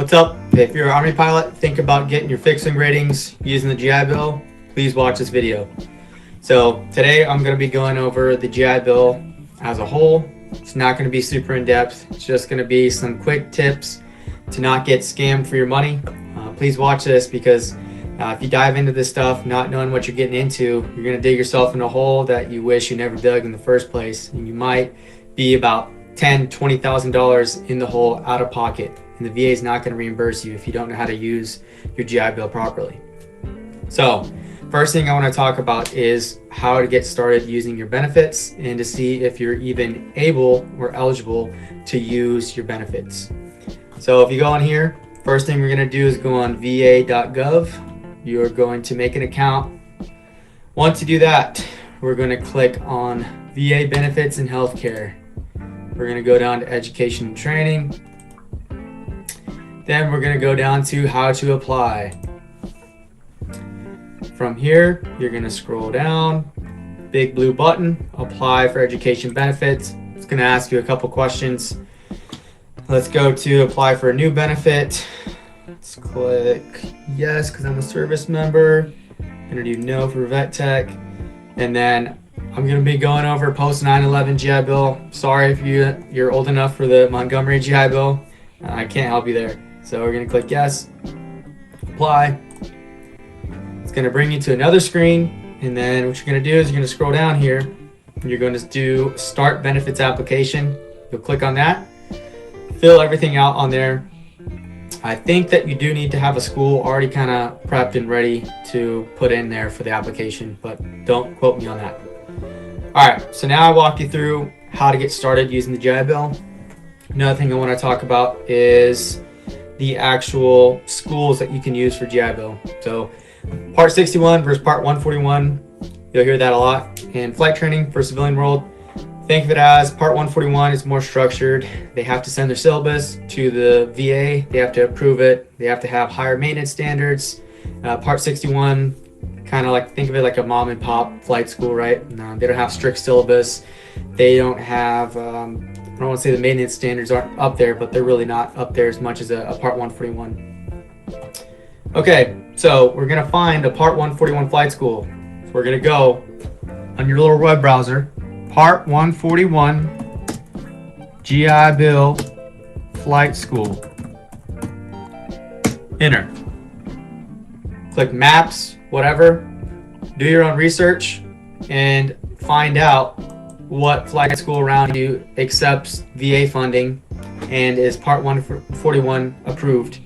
What's up? If you're an Army pilot, think about getting your fixed wing ratings using the GI Bill, please watch this video. So today I'm going to be going over the GI Bill as a whole. It's not going to be super in-depth. It's just going to be some quick tips to not get scammed for your money. Please watch this because if you dive into this stuff not knowing what you're getting into, you're going to dig yourself in a hole that you wish you never dug in the first place. And you might be about $10,000, $20,000 in the hole out of pocket. And the VA is not going to reimburse you if you don't know how to use your GI Bill properly. So first thing I want to talk about is how to get started using your benefits and to see if you're even able or eligible to use your benefits. So if you go on here, first thing we're going to do is go on va.gov. You're going to make an account. Once you do that, we're going to click on VA benefits and healthcare. We're going to go down to education and training. Then we're going to go down to how to apply. From here, you're going to scroll down, big blue button, apply for education benefits. It's going to ask you a couple questions. Let's go to apply for a new benefit. Let's click yes because I'm a service member. I'm going to do no for vet tech. And then I'm going to be going over post 9/11 GI Bill. Sorry if you're old enough for the Montgomery GI Bill. I can't help you there. So we're going to click yes, apply. It's going to bring you to another screen. And then what you're going to do is you're going to scroll down here. And you're going to do start benefits application. You'll click on that. Fill everything out on there. I think that you do need to have a school already kind of prepped and ready to put in there for the application, but don't quote me on that. All right, so now I walked you through how to get started using the GI Bill. Another thing I want to talk about is the actual schools that you can use for GI Bill. So Part 61 versus Part 141, you'll hear that a lot. And flight training for civilian world, think of it as Part 141 is more structured. They have to send their syllabus to the VA. They have to approve it. They have to have higher maintenance standards. Part 61, kind of like, think of it like a mom and pop flight school, right? They don't have strict syllabus. They don't have, I don't want to say the maintenance standards aren't up there, but they're really not up there as much as a Part 141. Okay, so we're going to find a Part 141 flight school. So we're going to go on your little web browser, Part 141 GI Bill Flight School. Enter. Click maps, whatever. Do your own research and find out what flight school around you accepts VA funding and is Part 141 approved.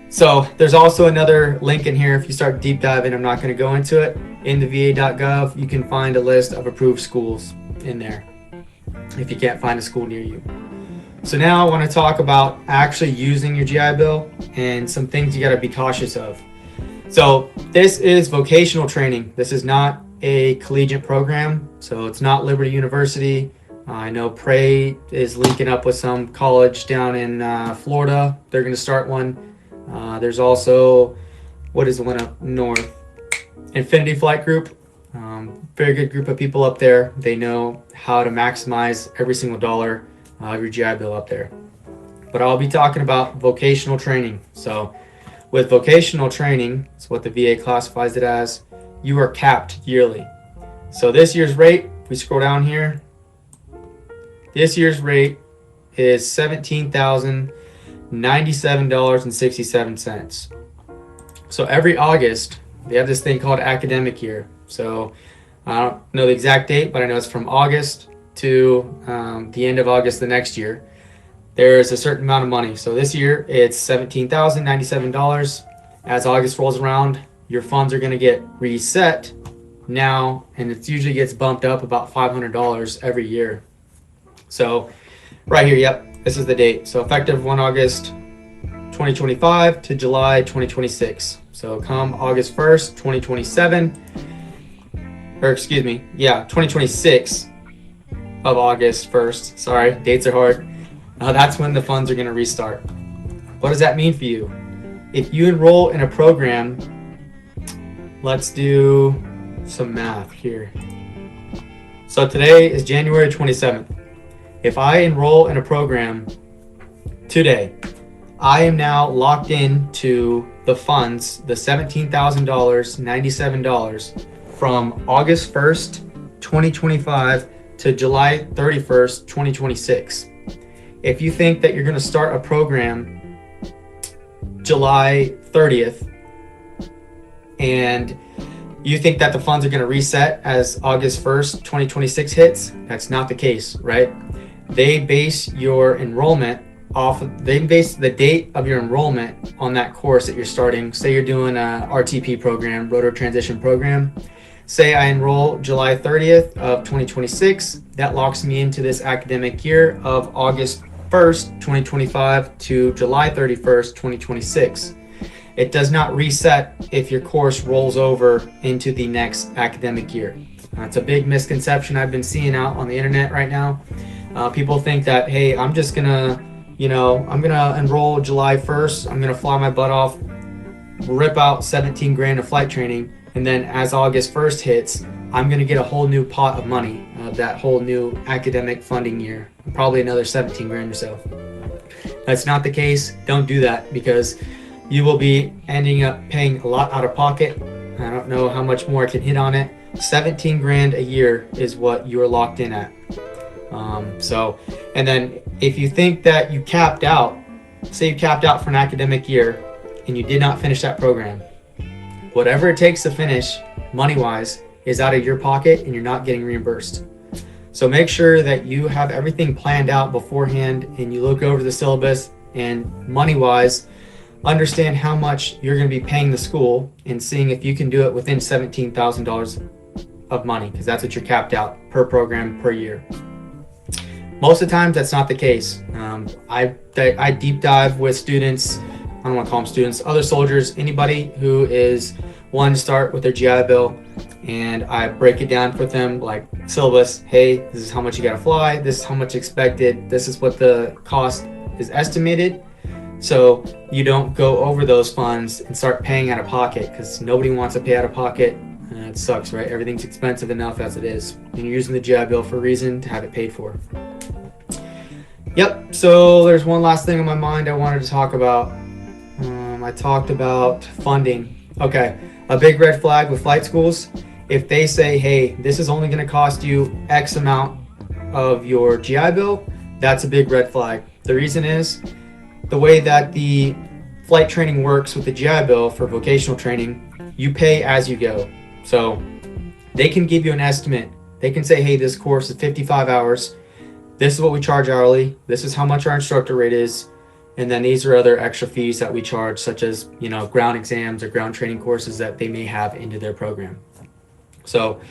So there's also another link in here if you start deep diving. I'm not going to go into it. In the va.gov, you can find a list of approved schools in there if you can't find a school near you. So now I want to talk about actually using your GI Bill and some things you got to be cautious of. So this is vocational training. This is not a collegiate program, so it's not Liberty University. I know Prey is linking up with some college down in Florida. They're going to start one. There's also, what is the one up north? Infinity Flight Group. Very good group of people up there. They know how to maximize every single dollar of your GI Bill up there. But I'll be talking about vocational training. So with vocational training, it's what the VA classifies it as, you are capped yearly. So this year's rate, if we scroll down here, this year's rate is $17,097.67. So every August, they have this thing called academic year. So I don't know the exact date, but I know it's from August to the end of August the next year. There's a certain amount of money. So this year it's $17,097. As August rolls around, your funds are going to get reset now, and it usually gets bumped up about $500 every year. So right here, yep, this is the date. So effective 1 August 2025 to July 2026. So come August 1st, 2027, or excuse me, yeah, 2026 of August 1st. Sorry, dates are hard. That's when the funds are going to restart. What does that mean for you? If you enroll in a program, let's do some math here. So today is January 27th. If I enroll in a program today I am now locked in to the funds, the $17,097 from August 1st, 2025 to July 31st, 2026. If you think that you're going to start a program July 30th and you think that the funds are going to reset as August 1st, 2026 hits, that's not the case, right? They base your enrollment they base the date of your enrollment on that course that you're starting. Say you're doing a RTP program, rotor transition program. Say I enroll July 30th of 2026. That locks me into this academic year of August 1st, 2025 to July 31st, 2026. It does not reset if your course rolls over into the next academic year. It's a big misconception I've been seeing out on the internet right now. People think that, hey, I'm just gonna enroll July 1st. I'm gonna fly my butt off, rip out 17 grand of flight training, and then as August 1st hits, I'm gonna get a whole new pot of money, that whole new academic funding year, probably another 17 grand or so. That's not the case. Don't do that, because you will be ending up paying a lot out of pocket. I don't know how much more I can hit on it. 17 grand a year is what you're locked in at. And then if you think that you capped out, say you capped out for an academic year and you did not finish that program, whatever it takes to finish money-wise is out of your pocket and you're not getting reimbursed. So make sure that you have everything planned out beforehand and you look over the syllabus and money-wise, understand how much you're going to be paying the school and seeing if you can do it within $17,000 of money, because that's what you're capped out per program per year. Most of the times that's not the case. I deep dive with students, I don't want to call them students, other soldiers, anybody who is wanting to start with their GI Bill, and I break it down for them like syllabus. Hey, this is how much you got to fly, this is how much expected, this is what the cost is estimated. So you don't go over those funds and start paying out of pocket, because nobody wants to pay out of pocket. It sucks, right? Everything's expensive enough as it is, and you're using the GI Bill for a reason, to have it paid for. Yep, so there's one last thing on my mind I wanted to talk about. I talked about funding. Okay, a big red flag with flight schools, if they say, hey, this is only going to cost you X amount of your GI Bill, that's a big red flag. The reason is, the way that the flight training works with the GI Bill for vocational training, you pay as you go. So they can give you an estimate. They can say, hey, this course is 55 hours. This is what we charge hourly. This is how much our instructor rate is. And then these are other extra fees that we charge, such as, ground exams or ground training courses that they may have into their program. So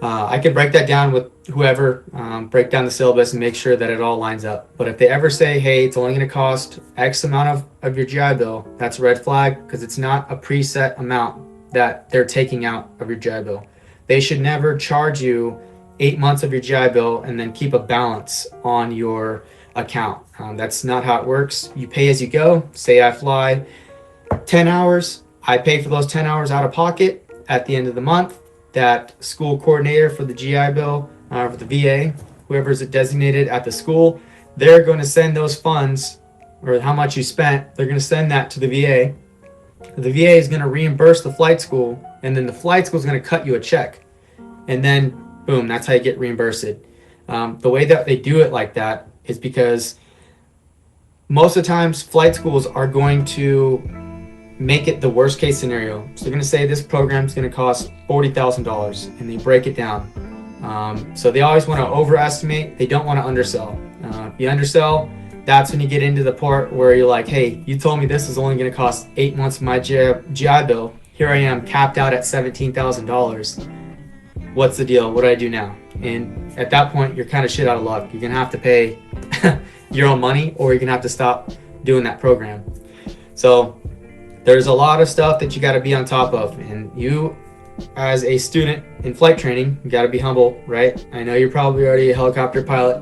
I can break that down with whoever, break down the syllabus and make sure that it all lines up. But if they ever say, hey, it's only going to cost X amount of your GI Bill, that's a red flag, because it's not a preset amount that they're taking out of your GI Bill. They should never charge you 8 months of your GI Bill and then keep a balance on your account. That's not how it works. You pay as you go. Say I fly 10 hours. I pay for those 10 hours out of pocket. At the end of the month, that school coordinator for the GI Bill, for the VA, whoever's designated at the school, they're going to send those funds, or how much you spent, they're going to send that to the VA. The VA is going to reimburse the flight school, and then the flight school is going to cut you a check. And then, boom, that's how you get reimbursed. The way that they do it like that is because most of the times flight schools are going to make it the worst case scenario. So they're going to say this program is going to cost $40,000, and they break it down. So they always want to overestimate. They don't want to undersell. If you undersell, that's when you get into the part where you're like, hey, you told me this is only going to cost 8 months of my GI Bill. Here I am capped out at $17,000. What's the deal? What do I do now? And at that point, you're kind of shit out of luck. You're going to have to pay your own money, or you're going to have to stop doing that program. So there's a lot of stuff that you got to be on top of. And you, as a student in flight training, you got to be humble, right? I know you're probably already a helicopter pilot.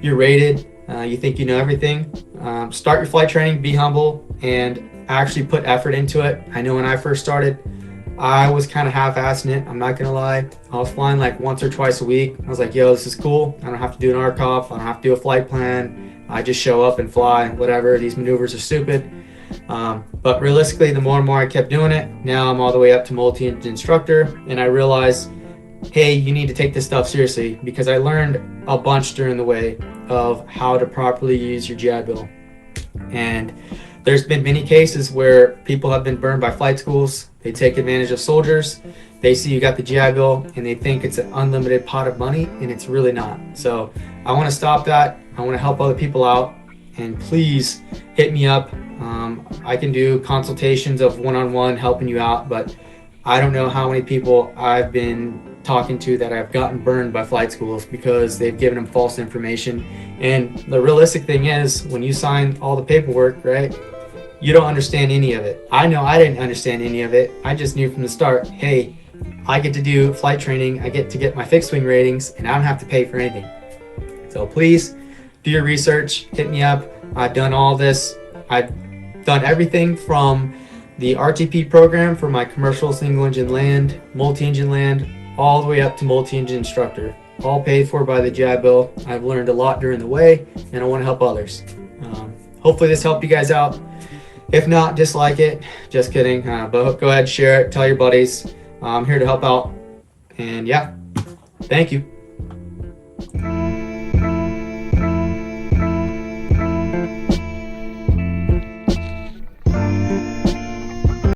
You're rated. You think you know everything. Start your flight training, be humble, and actually put effort into it. I know when I first started, I was kind of half-assing it. I'm not gonna lie. I was flying like once or twice a week. I was like, yo, this is cool. I don't have to do an RCOF. I don't have to do a flight plan. I just show up and fly, whatever. These maneuvers are stupid. But realistically, the more and more I kept doing it, now I'm all the way up to multi-engine instructor, and I realized, hey, you need to take this stuff seriously, because I learned a bunch during the way of how to properly use your GI Bill. And there's been many cases where people have been burned by flight schools. They take advantage of soldiers. They see you got the GI Bill and they think it's an unlimited pot of money, and it's really not. So I want to stop that. I want to help other people out, and please hit me up. I can do consultations of one-on-one helping you out, but I don't know how many people I've been talking to that have gotten burned by flight schools because they've given them false information. And the realistic thing is, when you sign all the paperwork, right, you don't understand any of it. I know I didn't understand any of it. I just knew from the start, hey, I get to do flight training, I get to get my fixed wing ratings, and I don't have to pay for anything. So please do your research, hit me up. I've done all this. I've done everything from the RTP program for my commercial single engine land, multi-engine land, all the way up to multi-engine instructor, all paid for by the GI Bill. I've learned a lot during the way, and I want to help others. Hopefully this helped you guys out. If not, dislike it. Just kidding. But go ahead, share it, tell your buddies. I'm here to help out. And yeah, thank you.